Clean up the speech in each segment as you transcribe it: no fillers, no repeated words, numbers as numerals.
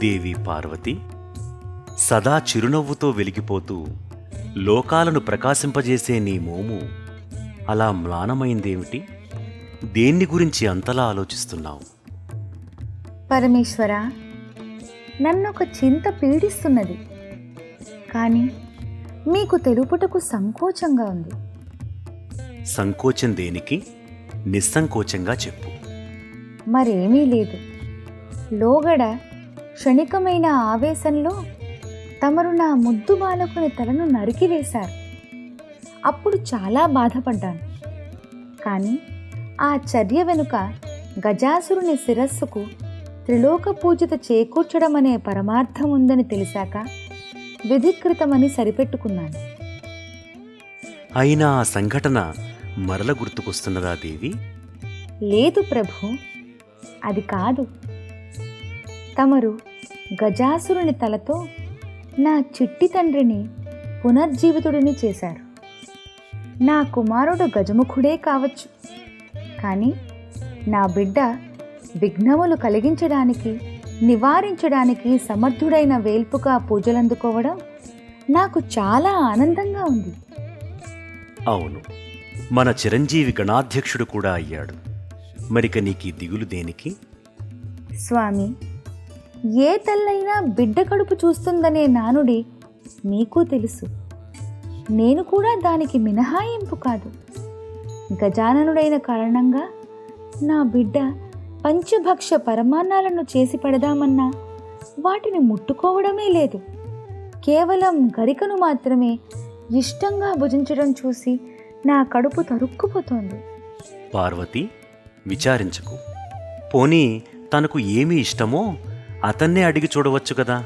దేవి పార్వతి సదా చిరునవ్వుతో వెలిగిపోతూ లోకాలను ప్రకాశింపజేసే నీ మోము అలా మ్లానమైందేమిటి? దేన్ని గురించి అంతలా ఆలోచిస్తున్నావు? పరమేశ్వర, నన్నొక చింత పీడిస్తున్నది, కానీ మీకు తెలుపుటకు సంకోచంగా ఉంది. సంకోచం దేనికి? నిస్సంకోచంగా చెప్పు. మరేమీ లేదు. లోగడ క్షణికమైన ఆవేశంలో తమరు నా ముద్దు బాలకుని తలను నరికివేశారు. అప్పుడు చాలా బాధపడ్డాను. కానీ ఆ చర్య వెనుక గజాసురుని శిరస్సుకు త్రిలోక పూజిత చేకూర్చడం అనే పరమార్థం ఉందని తెలిసాక విధికృతమని సరిపెట్టుకున్నాను. అయినా ఆ సంఘటన మరల గుర్తుకొస్తున్నదా దేవి? లేదు ప్రభు, అది కాదు. తమరు గజాసురుని తలతో నా చిట్టి తండ్రిని పునర్జీవితుడిని చేశారు. నా కుమారుడు గజముఖుడే కావచ్చు, కానీ నా బిడ్డ విఘ్నములు కలిగించడానికి, నివారించడానికి సమర్థుడైన వేల్పుగా పూజలందుకోవడం నాకు చాలా ఆనందంగా ఉంది. అవును, మన చిరంజీవి గణాధ్యక్షుడు కూడా అయ్యాడు. మరిక నీకీ దిగులు దేనికి? స్వామి, ఏ తల్లైనా బిడ్డ కడుపు చూస్తుందనే నానుడి నీకు తెలుసు. నేను కూడా దానికి మినహాయింపు కాదు. గజాననుడైన కారణంగా నా బిడ్డ పంచభక్ష పరమాన్నాలను చేసి పెడదామన్నా వాటిని ముట్టుకోవడమే లేదు. కేవలం గరికను మాత్రమే ఇష్టంగా భుజించడం చూసి నా కడుపు తరుక్కుపోతోంది. పార్వతి, విచారించకు. పోనీ తనకు ఏమి ఇష్టమో అతన్నే అడిగి చూడవచ్చు కదా.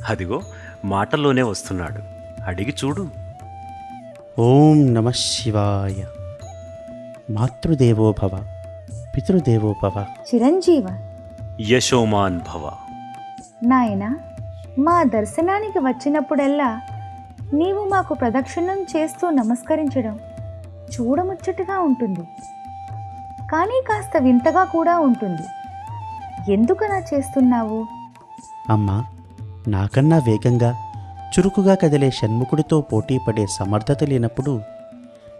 అదిగో మాటల్లోనే వస్తున్నాడు, అడిగి చూడు. ఓం నమ శివాయ. మాతృదేవో భవ, పితృదేవో భవ. చిరంజీవ, యశోమాన్ భవ. నాయనా, మా దర్శనానికి వచ్చినప్పుడల్లా నీవు మాకు ప్రదక్షిణం చేస్తూ నమస్కరించడం చూడముచ్చటగా ఉంటుంది. కానీ కాస్త వింతగా కూడా ఉంటుంది. ఎందుకలా చేస్తున్నావు? అమ్మా, నాకన్నా వేగంగా చురుకుగా కదిలే షణ్ముఖుడితో పోటీ పడే సమర్థత లేనప్పుడు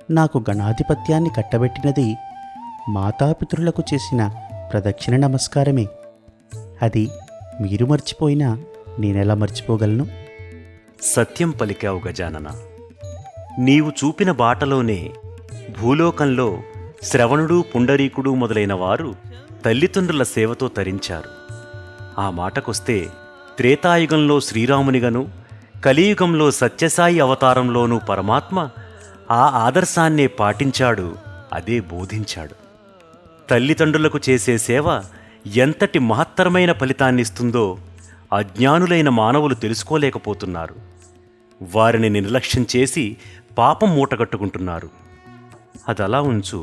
నాకు గణాధిపత్యాన్ని కట్టబెట్టినది మాతాపితరులకు చేసిన ప్రదక్షిణ నమస్కారమే. అది మీరు మర్చిపోయినా నేనెలా మర్చిపోగలను? సత్యం పలికావు గజానన. నీవు చూపిన బాటలోనే భూలోకంలో శ్రవణుడు, పుండరీకుడు మొదలైన వారు తల్లిదండ్రుల సేవతో తరించారు. ఆ మాటకొస్తే త్రేతాయుగంలో శ్రీరామునిగను, కలియుగంలో సత్యసాయి అవతారంలోనూ పరమాత్మ ఆ ఆదర్శాన్నే పాటించాడు, అదే బోధించాడు. తల్లిదండ్రులకు చేసే సేవ ఎంతటి మహత్తరమైన ఫలితాన్నిస్తుందో అజ్ఞానులైన మానవులు తెలుసుకోలేకపోతున్నారు. వారిని నిర్లక్ష్యం చేసి పాపం మూటగట్టుకుంటున్నారు. అదలా ఉంచు.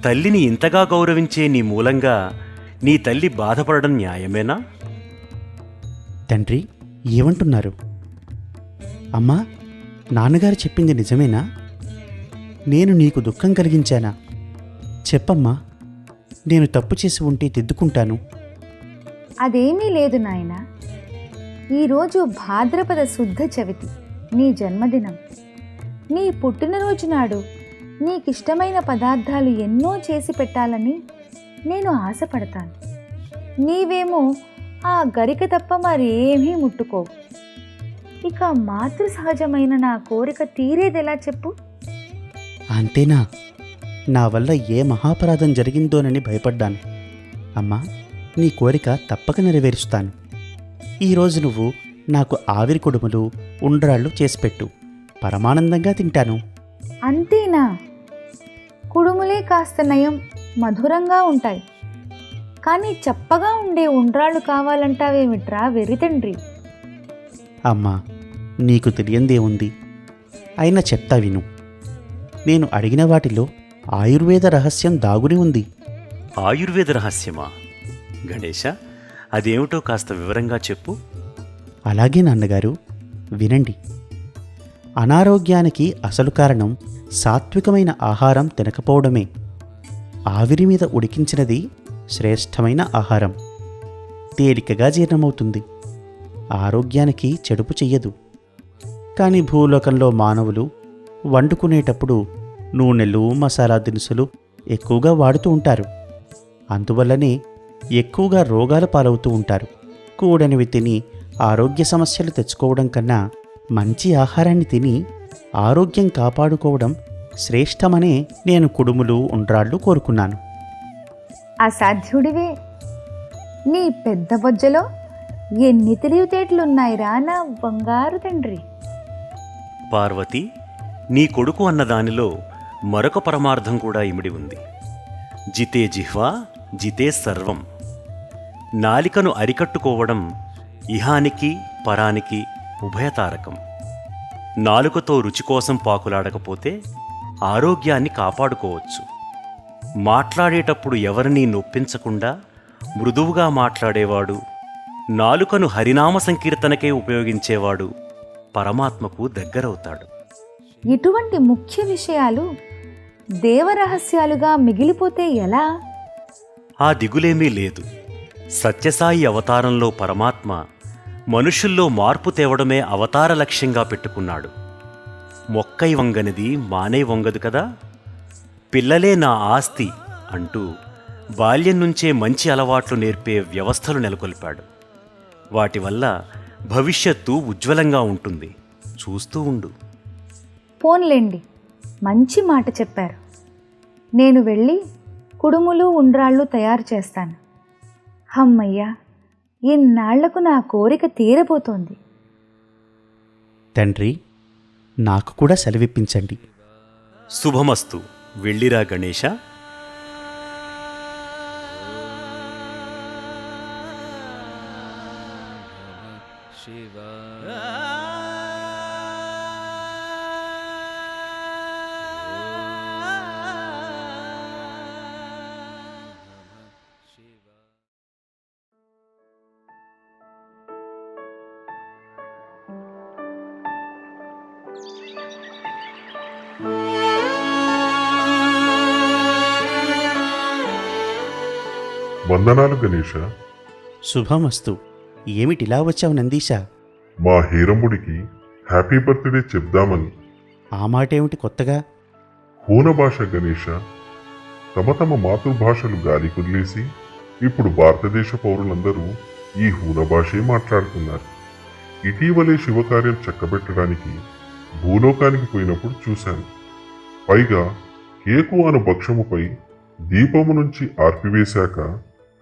తల్లిని ఇంతగా గౌరవించే నీ మూలంగా నీ తల్లి బాధపడడం న్యాయమేనా? తండ్రి, ఏమంటున్నారు? అమ్మా, నాన్నగారు చెప్పింది నిజమేనా? నేను నీకు దుఃఖం కలిగించానా? చెప్పమ్మా, నేను తప్పు చేసి ఉంటే దిద్దుకుంటాను. అదేమీ లేదు నాయనా. ఈరోజు భాద్రపద శుద్ధ చవితి, నీ జన్మదినం. నీ పుట్టినరోజు నాడు నీకిష్టమైన పదార్థాలు ఎన్నో చేసి పెట్టాలని నేను ఆశపడతాను. నీవేమో ఆ గరిక తప్ప మరేమీ ముట్టుకోవు. ఇక మాతృ సహజమైన నా కోరిక తీరేదెలా చెప్పు? అంతేనా? నా వల్ల ఏ మహాపరాధం జరిగిందోనని భయపడ్డాను. అమ్మా, నీ కోరిక తప్పక నెరవేరుస్తాను. ఈరోజు నువ్వు నాకు ఆవిరి కుడుములు, ఉండ్రాళ్ళు చేసిపెట్టు. పరమానందంగా తింటాను. అంతేనా? కుడుములే కాస్త నయం, మధురంగా ఉంటాయి. కానీ చప్పగా ఉండే ఉండ్రాళ్ళు కావాలంటావేమిట్రా వెర్రితండ్రి? అమ్మా, నీకు తెలియందేముంది? అయినా చెప్తా విను. నేను అడిగిన వాటిలో ఆయుర్వేద రహస్యం దాగుని ఉంది. ఆయుర్వేద రహస్యమా? గణేశ, అదేమిటో కాస్త వివరంగా చెప్పు. అలాగే నాన్నగారు, వినండి. అనారోగ్యానికి అసలు కారణం సాత్వికమైన ఆహారం తినకపోవడమే. ఆవిరి మీద ఉడికించినది శ్రేష్టమైన ఆహారం. తేలికగా జీర్ణమవుతుంది, ఆరోగ్యానికి చెడుపు చెయ్యదు. కానీ భూలోకంలో మానవులు వండుకునేటప్పుడు నూనెలు, మసాలా దినుసులు ఎక్కువగా వాడుతూ ఉంటారు. అందువల్లనే ఎక్కువగా రోగాల పాలవుతూ ఉంటారు. కూడనివి తిని ఆరోగ్య సమస్యలు తెచ్చుకోవడం కన్నా మంచి ఆహారాన్ని తిని ఆరోగ్యం కాపాడుకోవడం శ్రేష్టమనే నేను కుడుములు, ఉండ్రాళ్ళు కోరుకున్నాను. అసాధ్యుడివే. నీ పెద్ద బొజ్జలో ఎన్ని తెలివితేటలున్నాయిరా నా బంగారు తండ్రి. పార్వతి, నీ కొడుకు అన్న దానిలో మరొక పరమార్థం కూడా ఇమిడి ఉంది. జితే జిహ్వా జితే సర్వం. నాలికను అరికట్టుకోవడం ఇహానికి పరానికి ఉభయతారకం. నాలుకతో రుచి కోసం పాకులాడకపోతే ఆరోగ్యాన్ని కాపాడుకోవచ్చు. మాట్లాడేటప్పుడు ఎవరినీ నొప్పించకుండా మృదువుగా మాట్లాడేవాడు, నాలుకను హరినామ సంకీర్తనకే ఉపయోగించేవాడు పరమాత్మకు దగ్గరవుతాడు. ఇటువంటి ముఖ్య విషయాలు దేవరహస్యాలుగా మిగిలిపోతే ఎలా? ఆ దిగులేమీ లేదు. సత్యసాయి అవతారంలో పరమాత్మ మనుషుల్లో మార్పు తేవడమే అవతార లక్ష్యంగా పెట్టుకున్నాడు. మొక్కై వంగనిది మానై వంగదు కదా. పిల్లలే నా ఆస్తి అంటూ బాల్యం నుంచే మంచి అలవాట్లు నేర్పే వ్యవస్థలు నెలకొల్పాడు. వాటి వల్ల భవిష్యత్తు ఉజ్వలంగా ఉంటుంది. చూస్తూ ఉండు. పోన్లేండి, మంచి మాట చెప్పారు. నేను వెళ్ళి కుడుములు, ఉండ్రాళ్ళు తయారు చేస్తాను. హమ్మయ్యా, ఇన్నాళ్లకు నా కోరిక తీరబోతోంది. తండ్రి, నాకు కూడా సెలవిప్పించండి. శుభమస్తు. వెళ్ళిరా గణేశ. వందనాలు గణేశ. శుభమస్తు. ఏమిటిలా వచ్చావు నందీశా? మా హీరమ్ముడికి హ్యాపీ బర్త్డే చెప్దామని. ఆ మాటేమిటి కొత్తగా? హూన భాష గణేశ. తమ తమ మాతృభాషలు గాలి కుదిలేసి ఇప్పుడు భారతదేశ పౌరులందరూ ఈ హూన భాషే మాట్లాడుతున్నారు. ఇటీవలే శివకార్యం చక్కబెట్టడానికి భూలోకానికి పోయినప్పుడు చూశాను. పైగా కేకు అను భక్షముపై దీపము నుంచి ఆర్పివేశాక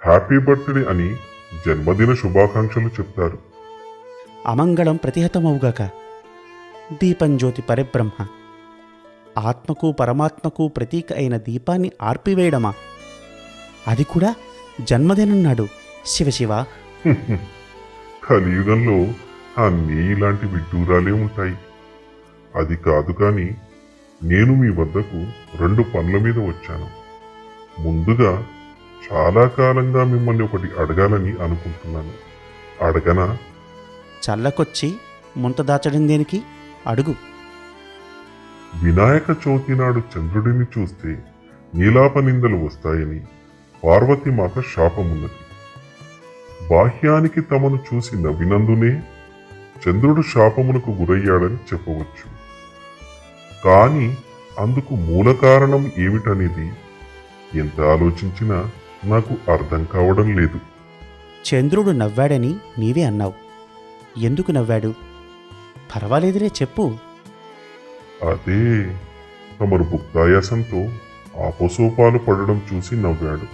హ్యాపీ బర్త్డే అని జన్మదిన శుభాకాంక్షలు చెప్తారు. అమంగళం ప్రతిహతమవుగాక. దీపం జ్యోతి పరిబ్రహ్మ. ఆత్మకు పరమాత్మకు ప్రతీక అయిన దీపాన్ని ఆర్పివేయడమా? అది కూడా జన్మదినం నాడు? శివశివ. కలియుగంలో అన్నీ ఇలాంటి విడ్డూరాలే ఉంటాయి. అది కాదు కాని నేను మీ వద్దకు 2 పనుల మీద వచ్చాను. ముందుగా చాలా కాలంగా మిమ్మల్ని ఒకటి అడగాలని అనుకుంటున్నాను. అడగనా? చల్లకొచ్చి ముంత దాచడం దేనికి? అడుగు. వినాయక చవితి నాడు చంద్రుడిని చూస్తే నీలాప నిందలు వస్తాయని పార్వతీమాత శాపమున్నది. బాహ్యానికి తమను చూసి నవ్వినందునే చంద్రుడు శాపమునకు గురయ్యాడని చెప్పవచ్చు. కానీ అందుకు మూల కారణం ఏమిటనేది ఎంత ఆలోచించినా నాకు అర్థం కావడం లేదు. చంద్రుడు నవ్వాడని నీవే అన్నావు. ఎందుకు నవ్వాడు? పర్వాలేదులే, చెప్పు. అదే, తమరు భుక్తాయాసంతో ఆపోసోపాలు పడడం చూసి నవ్వాడు.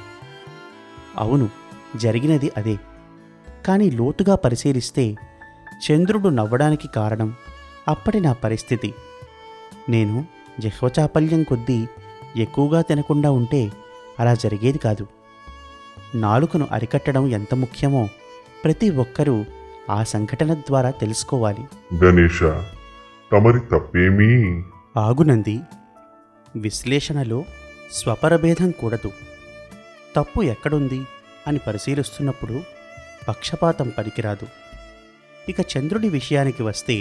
అవును, జరిగినది అదే. కానీ లోతుగా పరిశీలిస్తే చంద్రుడు నవ్వడానికి కారణం అప్పటి నా పరిస్థితి. నేను జిహ్వచాపల్యం కొద్దీ ఎక్కువగా తినకుండా ఉంటే అలా జరిగేది కాదు. నాలుకను అరికట్టడం ఎంత ముఖ్యమో ప్రతి ఒక్కరూ ఆ సంఘటన ద్వారా తెలుసుకోవాలి. గణేశ, తమరి తప్పేమీ? ఆగునంది. విశ్లేషణలో స్వపరభేదం కూడదు. తప్పు ఎక్కడుంది అని పరిశీలిస్తున్నప్పుడు పక్షపాతం పనికిరాదు. ఇక చంద్రుడి విషయానికి వస్తే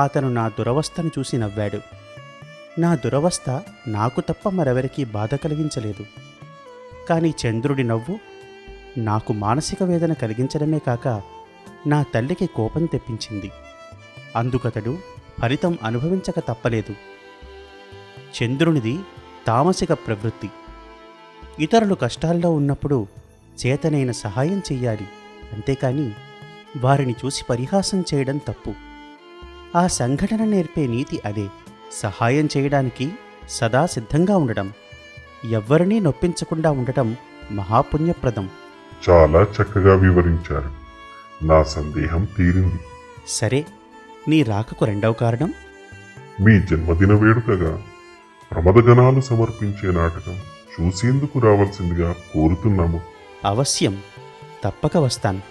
అతను నా దురవస్థను చూసి నవ్వాడు. నా దురవస్థ నాకు తప్ప మరెవరికీ బాధ కలిగించలేదు. కానీ చంద్రుడి నవ్వు నాకు మానసిక వేదన కలిగించడమే కాక నా తల్లికి కోపం తెప్పించింది. అందుకతడు ఫలితం అనుభవించక తప్పలేదు. చంద్రునిది తామసిక ప్రవృత్తి. ఇతరులు కష్టాల్లో ఉన్నప్పుడు చేతనైన సహాయం చెయ్యాలి, అంతేకాని వారిని చూసి పరిహాసం చేయడం తప్పు. ఆ సంఘటన నేర్పే నీతి అదే. సహాయం చేయడానికి సదా సిద్ధంగా ఉండడం, ఎవ్వరినీ నొప్పించకుండా ఉండటం మహాపుణ్యప్రదం. చాలా చక్కగా వివరించారు. నా సందేహం తీరింది. సరే, నీ రాకకు రెండవ కారణం? మీ జన్మదిన వేడుకగా ప్రమదగణాలు సమర్పించే నాటకం చూసేందుకు రావాల్సిందిగా కోరుతున్నాము. అవశ్యం, తప్పక వస్తాను.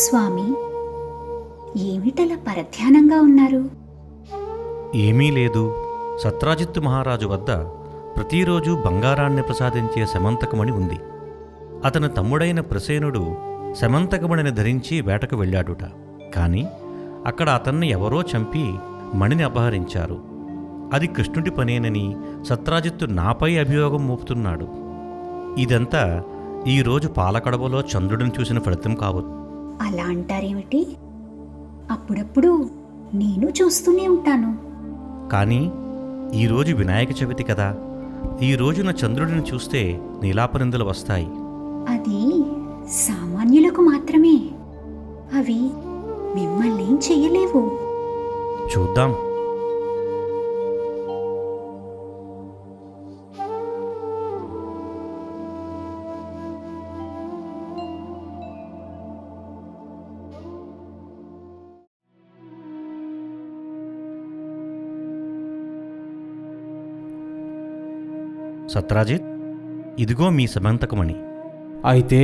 స్వామి, ఏమిటలా పరధ్యానంగా ఉన్నారు? ఏమీ లేదు. సత్రాజిత్తు మహారాజు వద్ద ప్రతిరోజు బంగారాన్ని ప్రసాదించే శమంతకమణి ఉంది. అతని తమ్ముడైన ప్రసేనుడు శమంతకమణిని ధరించి వేటకు వెళ్ళాడుట. కాని అక్కడ అతన్ని ఎవరో చంపి మణిని అపహరించారు. అది కృష్ణుడి పనేనని సత్రాజిత్తు నాపై అభియోగం మోపుతున్నాడు. ఇదంతా ఈరోజు పాలకడవలో చంద్రుడిని చూసిన ఫలితం కావచ్చు. అలా అంటారేమిటి? అప్పుడప్పుడు నేను చూస్తూనే ఉంటాను. కానీ ఈరోజు వినాయక చవితి కదా, ఈ రోజున చంద్రుడిని చూస్తే నీలాపనిందులు వస్తాయి. అది సామాన్యులకు మాత్రమే. అవి మిమ్మల్నేం చెయ్యలేవు. చూద్దాం. సత్రాజిత్, ఇదిగో మీ సమంతకమణి. అయితే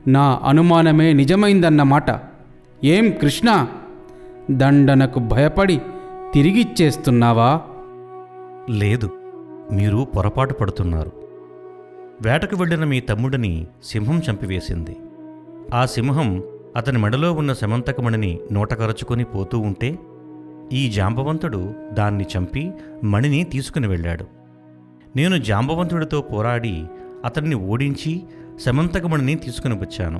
నా అనుమానమే నిజమైందన్నమాట. ఏం కృష్ణ, దండనకు భయపడి తిరిగిచ్చేస్తున్నావా? లేదు, మీరు పొరపాటు పడుతున్నారు. వేటకు వెళ్ళిన మీ తమ్ముడిని సింహం చంపివేసింది. ఆ సింహం అతని మెడలో ఉన్న సమంతకమణిని నోటకరుచుకొని పోతూ ఉంటే ఈ జాంబవంతుడు దాన్ని చంపి మణిని తీసుకుని వెళ్ళాడు. నేను జాంబవంతుడితో పోరాడి అతన్ని ఓడించి సమంతకమణిని తీసుకుని వచ్చాను.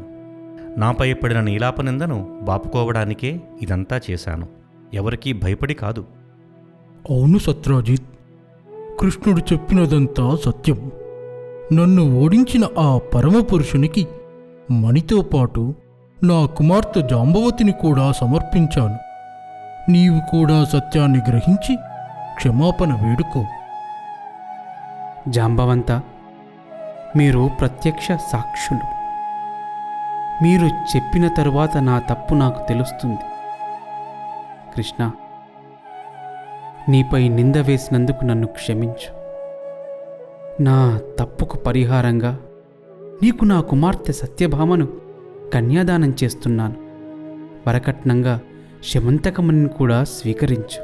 నాపై పడిన నీలాపనిందను బాపుకోవడానికే ఇదంతా చేశాను. ఎవరికీ భయపడి కాదు. అవును సత్రాజిత్, కృష్ణుడు చెప్పినదంతా సత్యం. నన్ను ఓడించిన ఆ పరమపురుషునికి మణితో పాటు నా కుమార్తె జాంబవతిని కూడా సమర్పించాను. నీవు కూడా సత్యాన్ని గ్రహించి క్షమాపణ వేడుకో. జాంబవంత, మీరు ప్రత్యక్ష సాక్షులు. మీరు చెప్పిన తరువాత నా తప్పు నాకు తెలుస్తుంది. కృష్ణ, నీపై నింద వేసినందుకు నన్ను క్షమించు. నా తప్పుకు పరిహారంగా నీకు నా కుమార్తె సత్యభామను కన్యాదానం చేస్తున్నాను. వరకట్నంగా శమంతకమణిని కూడా స్వీకరించు.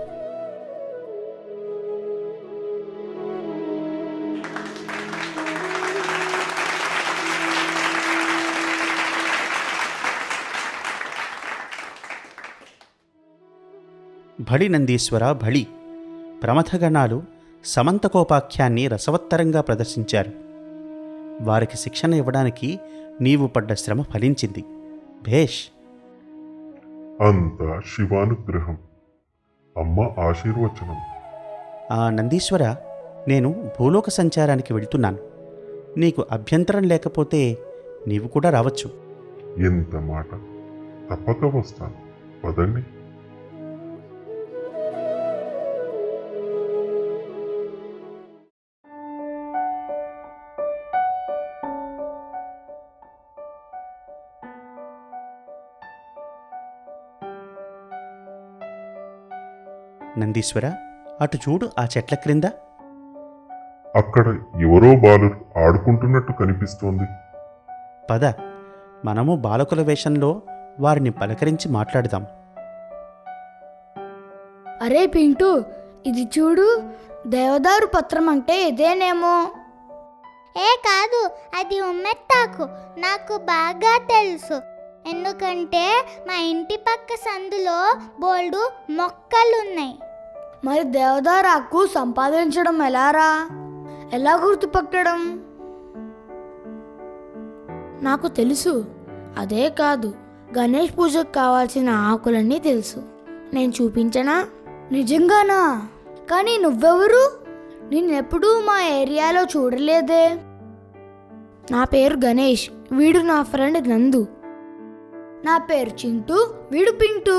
భళి నందీశ్వర భళి. ప్రమథగణాలు సమంతకోపాఖ్యాన్ని రసవత్తరంగా ప్రదర్శించారు. వారికి శిక్షణ ఇవ్వడానికి నీవు పడ్డ శ్రమ ఫలించింది. భేష్. అంతా శివానుగ్రహం, అమ్మ ఆశీర్వచనం. నందీశ్వర, నేను భూలోక సంచారానికి వెళ్తున్నాను. నీకు అభ్యంతరం లేకపోతే నీవు కూడా రావచ్చు. ఎంత మాట! తప్పక వస్తాను. పదండి. నందీశ్వర, అటు చూడు, ఆ చెట్ల క్రింద. అక్కడ ఎవరో బాలురు ఆడుకుంటున్నట్టు కనిపిస్తోంది. పద, మనము బాలకుల వేషంలో వారిని పలకరించి మాట్లాడదాం. అరే పింటూ, ఇది చూడు, దేవదారు పత్రం అంటే ఇదేనేమో. కాదు, అది ఉమ్మెత్తాకు. నాకు బాగా తెలుసు, ఎందుకంటే మా ఇంటి పక్క సందులో బోల్డు మొక్కలున్నాయి. మరి దేవదారాకు సంపాదించడం ఎలారా? ఎలా గుర్తుపట్టడం? నాకు తెలుసు. అదే కాదు, గణేష్ పూజకు కావాల్సిన ఆకులన్నీ తెలుసు. నేను చూపించనా? నిజంగానా? కానీ నువ్వెవరు? నిన్నెప్పుడూ మా ఏరియాలో చూడలేదే. నా పేరు గణేష్, వీడు నా ఫ్రెండ్ నందు. నా పేరు చింటూ, వీడు పింటూ.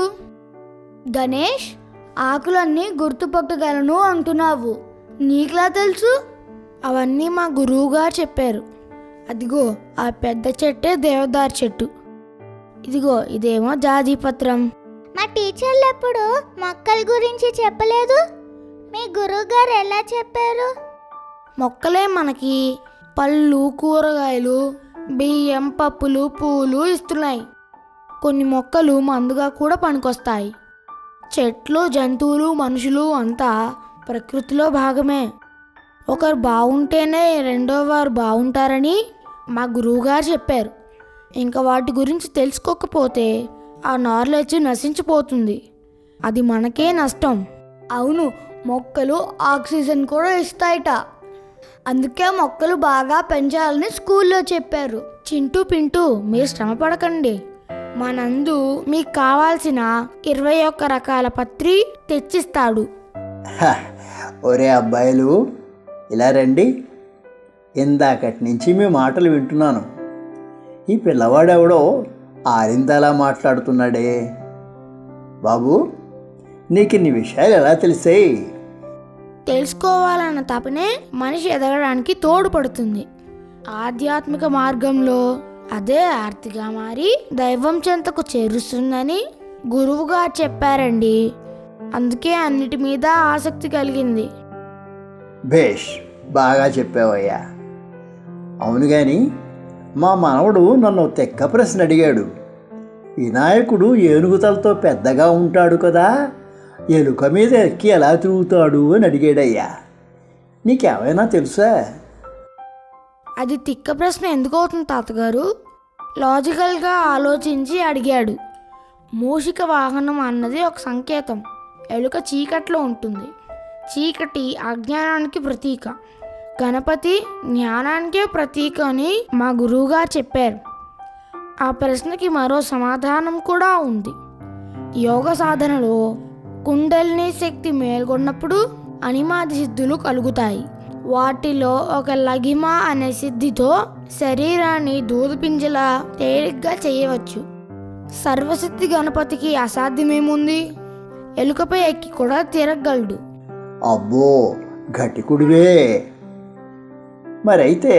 గణేష్, ఆకులన్నీ గుర్తుపట్టగలను అంటున్నావు, నీకులా తెలుసు? అవన్నీ మా గురువుగారు చెప్పారు. అదిగో ఆ పెద్ద చెట్టే దేవదారు చెట్టు, ఇదిగో ఇదేమో జాజీ పత్రం. మా టీచర్లు ఎప్పుడు మొక్కల గురించి చెప్పలేదు. మీ గురువుగారు ఎలా చెప్పారు? మొక్కలే మనకి పళ్ళు, కూరగాయలు, బియ్యం, పప్పులు, పూలు ఇస్తున్నాయి. కొన్ని మొక్కలు మందుగా కూడా పనికొస్తాయి. చెట్లు, జంతువులు, మనుషులు అంతా ప్రకృతిలో భాగమే. ఒకరు బాగుంటేనే రెండో వారు బాగుంటారని మా గురువుగారు చెప్పారు. ఇంకా వాటి గురించి తెలుసుకోకపోతే ఆ నాలెడ్జ్ నశించిపోతుంది. అది మనకే నష్టం. అవును, మొక్కలు ఆక్సిజన్ కూడా ఇస్తాయట. అందుకే మొక్కలు బాగా పెంచాలని స్కూల్లో చెప్పారు. చింటూ, పింటూ, మీరు శ్రమ పడకండి. మా నందు మీకు కావాల్సిన 21 రకాల పత్రి తెచ్చిస్తాడు. ఒరే అబ్బాయిలు, ఇలా రండి. ఇందాకటి నుంచి మీ మాటలు వింటున్నాను. ఈ పిల్లవాడెవడో ఆరింతలా మాట్లాడుతున్నాడే. బాబు, నీకు ఇన్ని విషయాలు ఎలా తెలిసాయి? తెలుసుకోవాలన్న తపనే మనిషి ఎదగడానికి తోడ్పడుతుంది. ఆధ్యాత్మిక మార్గంలో అదే ఆర్తిగా మారి దైవం చెంతకు చేరుస్తుందని గురువుగారు చెప్పారండి. అందుకే అన్నిటి మీద ఆసక్తి కలిగింది. భేష్, బాగా చెప్పావయ్యా. అవును కానీ మా మనవడు నన్ను తెక్క ప్రశ్న అడిగాడు. వినాయకుడు ఏనుగుతలతో పెద్దగా ఉంటాడు కదా, ఎలుక మీద ఎక్కి ఎలా తిరుగుతాడు అని అడిగాడయ్యా. నీకేమైనా తెలుసా? అది తిక్క ప్రశ్న ఎందుకు అవుతుంది తాతగారు? లాజికల్గా ఆలోచించి అడిగాడు. మూషిక వాహనం అన్నది ఒక సంకేతం. ఎలుక చీకట్లో ఉంటుంది. చీకటి అజ్ఞానానికి ప్రతీక. గణపతి జ్ఞానానికే ప్రతీక అని మా గురువుగారు చెప్పారు. ఆ ప్రశ్నకి మరో సమాధానం కూడా ఉంది. యోగ సాధనలో కుండలిని శక్తి మేల్కొన్నప్పుడు అనిమాది సిద్ధులు కలుగుతాయి. వాటిలో ఒక లగిమ అనే సిద్ధితో శరీరాన్ని దూదపింజలా తేలిగ్గా చేయవచ్చు. సర్వసిద్ధి గణపతికి అసాధ్యమేముంది? ఎలుకపై ఎక్కి కూడా తిరగలడు. అబ్బో, ఘటికుడివే. మరైతే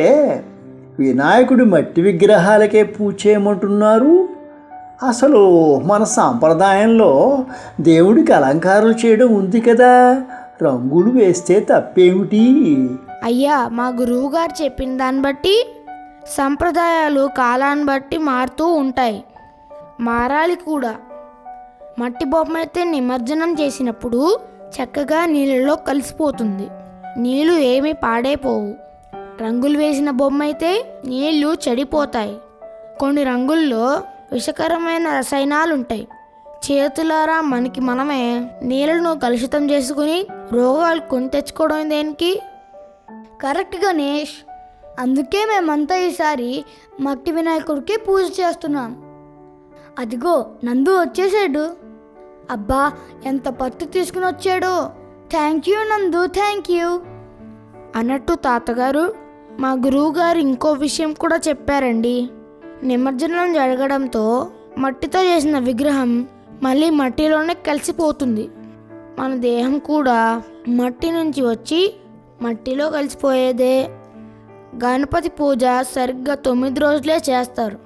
వినాయకుడి మట్టి విగ్రహాలకే పూజ చేయమంటున్నారు. అసలు మన సాంప్రదాయంలో దేవుడికి అలంకారాలు చేయడం ఉంది కదా, రంగులు వేస్తే తప్పేమిటి? అయ్యా, మా గురువుగారు చెప్పిన దాన్ని బట్టి సంప్రదాయాలు కాలాన్ని బట్టి మారుతూ ఉంటాయి. మారాలి కూడా. మట్టి బొమ్మ అయితే నిమజ్జనం చేసినప్పుడు చక్కగా నీళ్ళలో కలిసిపోతుంది. నీళ్ళు ఏమీ పాడైపోవు. రంగులు వేసిన బొమ్మ అయితే నీళ్లు చెడిపోతాయి. కొన్ని రంగుల్లో విషకరమైన రసాయనాలుంటాయి. చేతులారా మనకి మనమే నీళ్ళను కలుషితం చేసుకుని రోగాలు కొని తెచ్చుకోవడం దేనికి? కరెక్ట్ గణేష్. అందుకే మేమంతా ఈసారి మట్టి వినాయకుడికి పూజ చేస్తున్నాం. అదిగో నందు వచ్చేసాడు. అబ్బా, ఎంత పత్తి తీసుకుని వచ్చాడు. థ్యాంక్ యూ నందు, థ్యాంక్ యూ. అన్నట్టు తాతగారు, మా గురువుగారు ఇంకో విషయం కూడా చెప్పారండి. నిమజ్జనం జరగడంతో మట్టితో చేసిన విగ్రహం మళ్ళీ మట్టిలోనే కలిసిపోతుంది. మన దేహం కూడా మట్టి నుంచి వచ్చి మట్టిలో కలిసిపోయేదే. గణపతి పూజ సరిగ్గా 9 రోజులే చేస్తారు.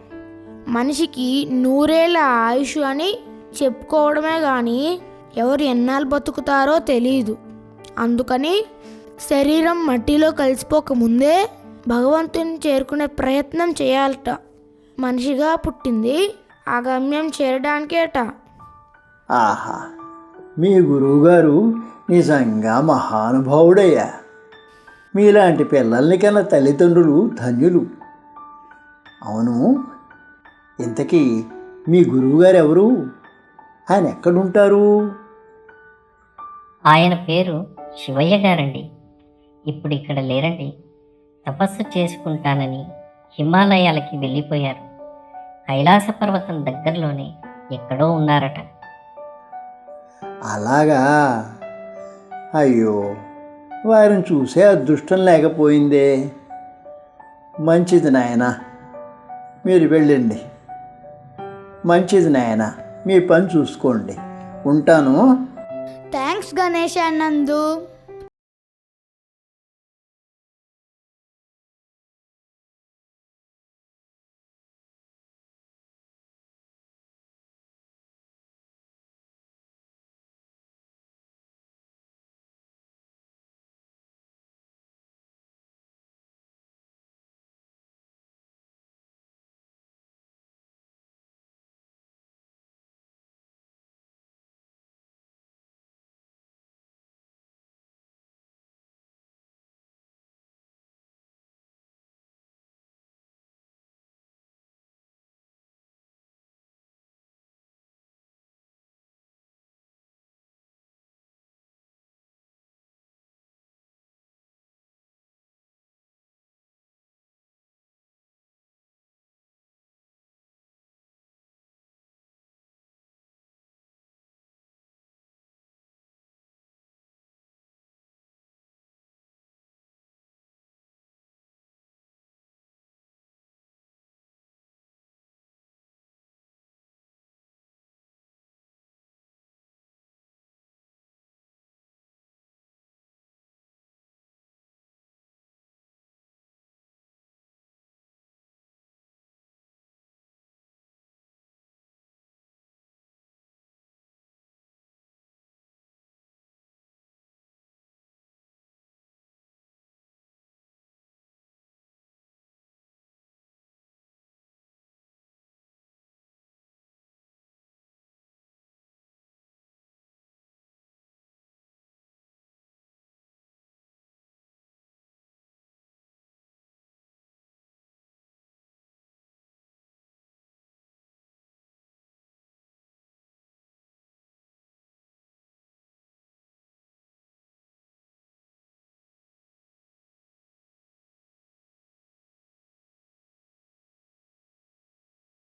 మనిషికి 100 ఏళ్ళ ఆయుష్ అని చెప్పుకోవడమే కానీ ఎవరు ఎన్నాళ్ళు బతుకుతారో తెలియదు. అందుకని శరీరం మట్టిలో కలిసిపోకముందే భగవంతుని చేరుకునే ప్రయత్నం చేయాలట. మనిషిగా పుట్టింది ఆ గమ్యం చేరడానికేట. ఆహా, మీ గురువుగారు నిజంగా మహానుభావుడయ్యా. మీలాంటి పిల్లల్ని కన్నా తల్లిదండ్రులు ధన్యులు. అవును, ఇంతకీ మీ గురువుగారు ఎవరు? ఆయన ఎక్కడుంటారు? ఆయన పేరు శివయ్య గారండి. ఇప్పుడు ఇక్కడ లేరండి. తపస్సు చేసుకుంటానని హిమాలయాలకి వెళ్ళిపోయారు. కైలాస పర్వతం దగ్గరలోనే ఎక్కడో ఉన్నారట. అలాగా? అయ్యో, వారిని చూసే అదృష్టం లేకపోయిందే. మంచిది నాయనా, మీరు వెళ్ళండి. మంచిది నాయనా, మీ పని చూసుకోండి. ఉంటాను. థ్యాంక్స్ గణేష్ అన్నందు.